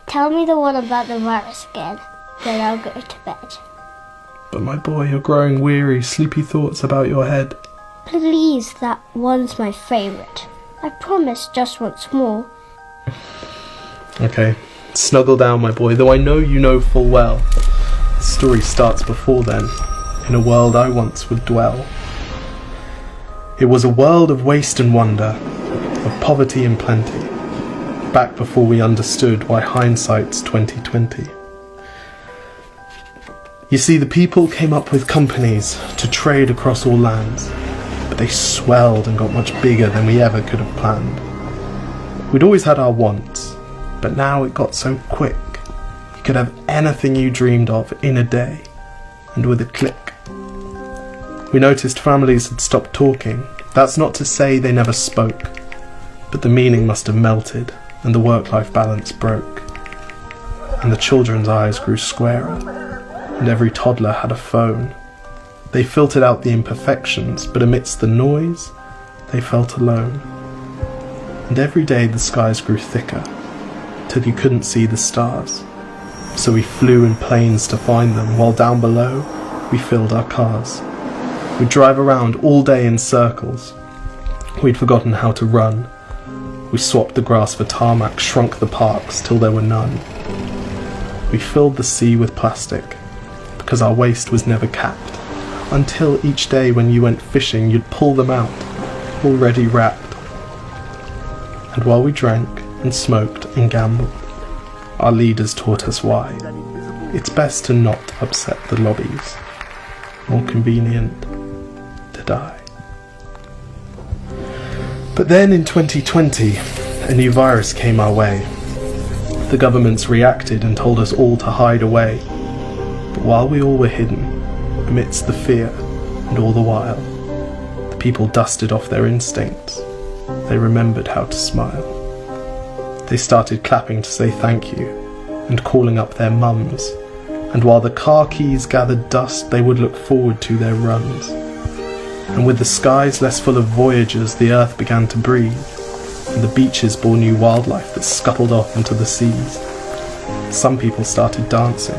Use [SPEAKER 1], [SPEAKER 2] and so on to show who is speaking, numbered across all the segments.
[SPEAKER 1] Tell me the one about the virus again, then I'll go to bed.
[SPEAKER 2] But my boy, you're growing weary, sleepy thoughts about your head.
[SPEAKER 1] Please, that one's my favourite. I promise just once more.
[SPEAKER 2] Okay, snuggle down, my boy, though I know you know full well. The story starts before then, in a world I once would dwell. It was a world of waste and wonder, of poverty and plenty, back before we understood why hindsight's 2020. You see, the people came up with companies to trade across all lands, but they swelled and got much bigger than we ever could have planned. We'd always had our wants, but now it got so quick. You could have anything you dreamed of in a day, and with a click. We noticed families had stopped talking. That's not to say they never spoke, but the meaning must have melted, and the work-life balance broke. And the children's eyes grew squarer, and every toddler had a phone. They filtered out the imperfections, but amidst the noise, they felt alone. And every day the skies grew thicker, till you couldn't see the stars. So we flew in planes to find them, while down below, we filled our cars. We'd drive around all day in circles. We'd forgotten how to run. We swapped the grass for tarmac, shrunk the parks till there were none. We filled the sea with plastic, because our waste was never capped, until each day when you went fishing you'd pull them out, already wrapped. And while we drank and smoked and gambled, our leaders taught us why. It's best to not upset the lobbies. More convenient to die. But then in 2020, a new virus came our way. The governments reacted and told us all to hide away. But while we all were hidden, amidst the fear and all the while, the people dusted off their instincts. They remembered how to smile. They started clapping to say thank you and calling up their mums. And while the car keys gathered dust, they would look forward to their runs. And with the skies less full of voyagers, the earth began to breathe, and the beaches bore new wildlife that scuttled off into the seas. Some people started dancing,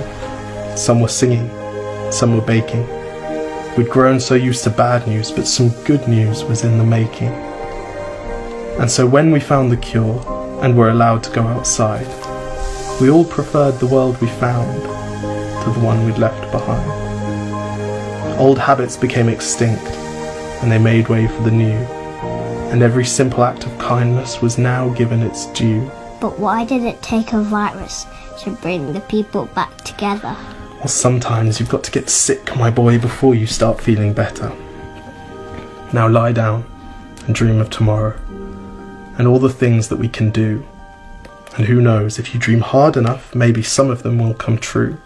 [SPEAKER 2] some were singing, some were baking. We'd grown so used to bad news, but some good news was in the making. And so when we found the cure, and were allowed to go outside, we all preferred the world we found to the one we'd left behind. Old habits became extinct, and they made way for the new, and every simple act of kindness was now given its due.
[SPEAKER 1] But why did it take a virus to bring the people back together?
[SPEAKER 2] Well, sometimes you've got to get sick, my boy, before you start feeling better. Now lie down and dream of tomorrow, and all the things that we can do. And who knows, if you dream hard enough, maybe some of them will come true.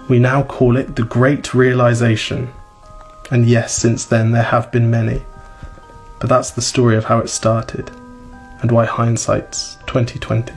[SPEAKER 2] We now call it the Great Realization. And yes, since then there have been many. But that's the story of how it started, and why hindsight's 2020.